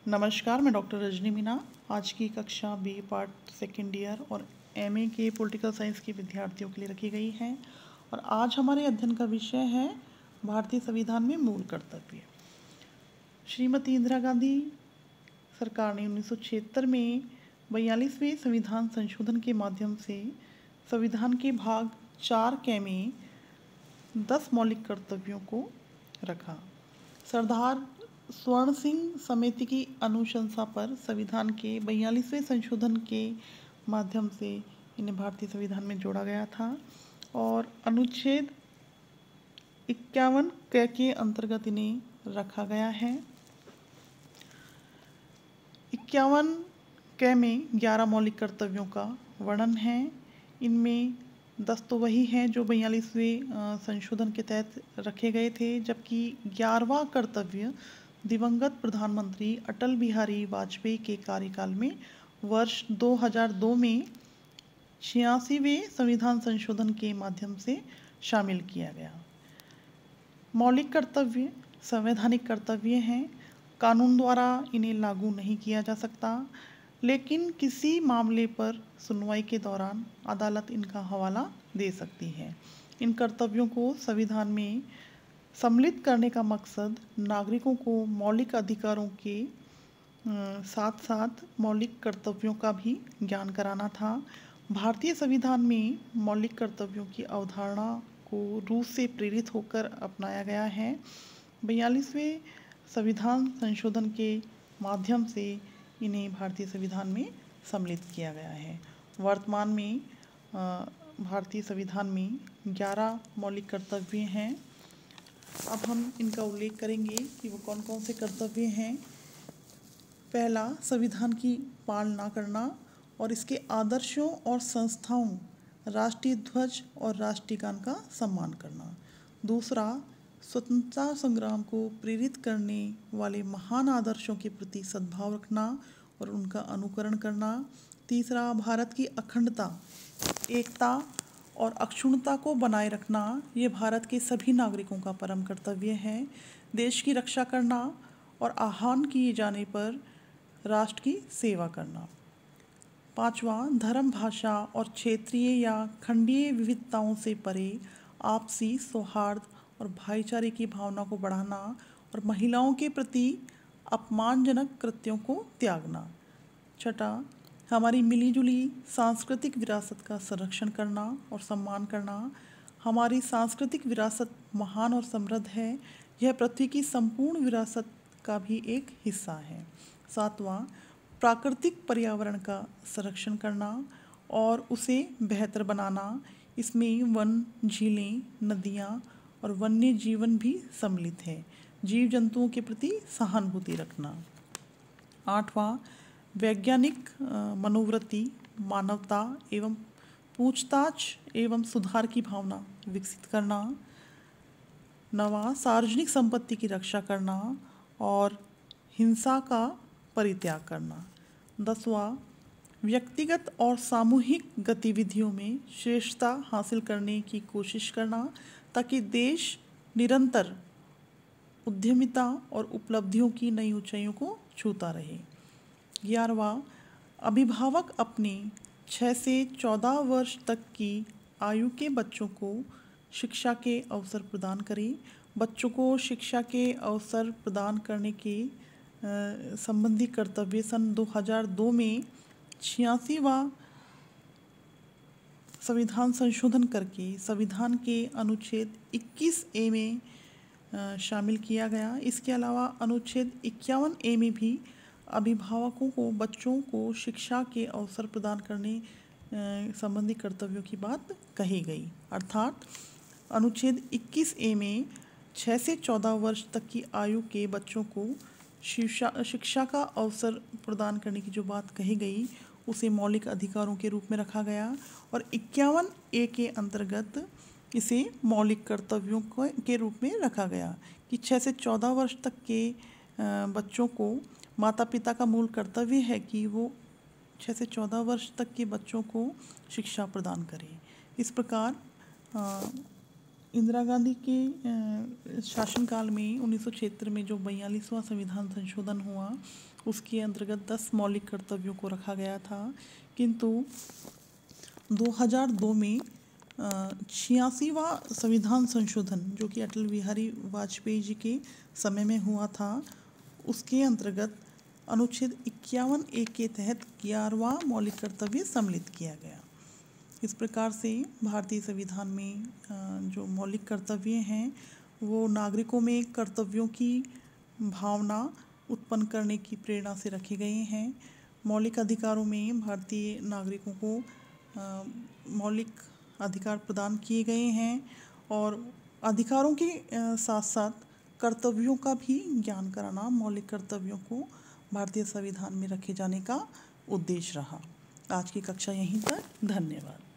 नमस्कार, मैं डॉक्टर रजनी मीना। आज की कक्षा बी पार्ट सेकेंड ईयर और एमए के पॉलिटिकल साइंस के विद्यार्थियों के लिए रखी गई है और आज हमारे अध्ययन का विषय है भारतीय संविधान में मूल कर्तव्य। श्रीमती इंदिरा गांधी सरकार ने 1976 में 42वें संविधान संशोधन के माध्यम से संविधान के भाग 4 में 10 मौलिक कर्तव्यों को रखा। सरदार स्वर्ण सिंह समिति की अनुशंसा पर संविधान के 42वें संशोधन के माध्यम से इन्हें भारतीय संविधान में जोड़ा गया था और अनुच्छेद 51 के अंतर्गत इन्हें रखा गया है। 51 में 11 मौलिक कर्तव्यों का वर्णन है। इनमें 10 तो वही हैं जो 42वें संशोधन के तहत रखे गए थे, जबकि 11वां कर्तव्य दिवंगत प्रधानमंत्री अटल बिहारी वाजपेयी के कार्यकाल में वर्ष 2002 में 86वें संविधान संशोधन के माध्यम से शामिल किया गया। मौलिक कर्तव्य संवैधानिक कर्तव्य हैं। कानून द्वारा इन्हें लागू नहीं किया जा सकता, लेकिन किसी मामले पर सुनवाई के दौरान अदालत इनका हवाला दे सकती है। इन कर्तव्यों को संविधान में सम्मिलित करने का मकसद नागरिकों को मौलिक अधिकारों के साथ साथ मौलिक कर्तव्यों का भी ज्ञान कराना था। भारतीय संविधान में मौलिक कर्तव्यों की अवधारणा को रूस से प्रेरित होकर अपनाया गया है। 42वें संविधान संशोधन के माध्यम से इन्हें भारतीय संविधान में सम्मिलित किया गया है। वर्तमान में भारतीय संविधान में 11 मौलिक कर्तव्य हैं। अब हम इनका उल्लेख करेंगे कि वो कौन कौन से कर्तव्य हैं। पहला, संविधान की पालना करना और इसके आदर्शों और संस्थाओं, राष्ट्रीय ध्वज और राष्ट्रीय गान का सम्मान करना। दूसरा, स्वतंत्रता संग्राम को प्रेरित करने वाले महान आदर्शों के प्रति सद्भाव रखना और उनका अनुकरण करना। तीसरा, भारत की अखंडता, एकता और अक्षुण्णता को बनाए रखना ये भारत के सभी नागरिकों का परम कर्तव्य है। देश की रक्षा करना और आह्वान किए जाने पर राष्ट्र की सेवा करना। पांचवा, धर्म, भाषा और क्षेत्रीय या खंडीय विविधताओं से परे आपसी सौहार्द और भाईचारे की भावना को बढ़ाना और महिलाओं के प्रति अपमानजनक कृत्यों को त्यागना। छठा, हमारी मिलीजुली सांस्कृतिक विरासत का संरक्षण करना और सम्मान करना। हमारी सांस्कृतिक विरासत महान और समृद्ध है। यह पृथ्वी की संपूर्ण विरासत का भी एक हिस्सा है। सातवां, प्राकृतिक पर्यावरण का संरक्षण करना और उसे बेहतर बनाना। इसमें वन, झीलें, नदियाँ और वन्य जीवन भी सम्मिलित है। जीव जंतुओं के प्रति सहानुभूति रखना। आठवां, वैज्ञानिक मनोवृत्ति, मानवता एवं पूछताछ एवं सुधार की भावना विकसित करना। नवां, सार्वजनिक संपत्ति की रक्षा करना और हिंसा का परित्याग करना। 10वां, व्यक्तिगत और सामूहिक गतिविधियों में श्रेष्ठता हासिल करने की कोशिश करना ताकि देश निरंतर उद्यमिता और उपलब्धियों की नई ऊंचाइयों को छूता रहे। 11वां, अभिभावक अपने 6 से 14 वर्ष तक की आयु के बच्चों को शिक्षा के अवसर प्रदान करें। बच्चों को शिक्षा के अवसर प्रदान करने के संबंधी कर्तव्य सन 2002 में 86वां संविधान संशोधन करके संविधान के अनुच्छेद 21A में शामिल किया गया। इसके अलावा अनुच्छेद 51A में भी अभिभावकों को बच्चों को शिक्षा के अवसर प्रदान करने संबंधी कर्तव्यों की बात कही गई। अर्थात अनुच्छेद 21A में 6 से 14 वर्ष तक की आयु के बच्चों को शिक्षा का अवसर प्रदान करने की जो बात कही गई उसे मौलिक अधिकारों के रूप में रखा गया और 51A के अंतर्गत इसे मौलिक कर्तव्यों के रूप में रखा गया कि 6 से 14 वर्ष तक के बच्चों को माता पिता का मूल कर्तव्य है कि वो 6 से 14 वर्ष तक के बच्चों को शिक्षा प्रदान करें। इस प्रकार इंदिरा गांधी के शासनकाल में 1976 में जो 42वां संविधान संशोधन हुआ, उसके अंतर्गत 10 मौलिक कर्तव्यों को रखा गया था। किंतु 2002 में 86वां संविधान संशोधन जो कि अटल बिहारी वाजपेयी जी के समय में हुआ था, उसके अंतर्गत अनुच्छेद 51(a) के तहत 11वां मौलिक कर्तव्य सम्मिलित किया गया। इस प्रकार से भारतीय संविधान में जो मौलिक कर्तव्य हैं वो नागरिकों में कर्तव्यों की भावना उत्पन्न करने की प्रेरणा से रखे गए हैं। मौलिक अधिकारों में भारतीय नागरिकों को मौलिक अधिकार प्रदान किए गए हैं और अधिकारों के साथ साथ कर्तव्यों का भी ज्ञान कराना मौलिक कर्तव्यों को भारतीय संविधान में रखे जाने का उद्देश्य रहा। आज की कक्षा यहीं तक। धन्यवाद।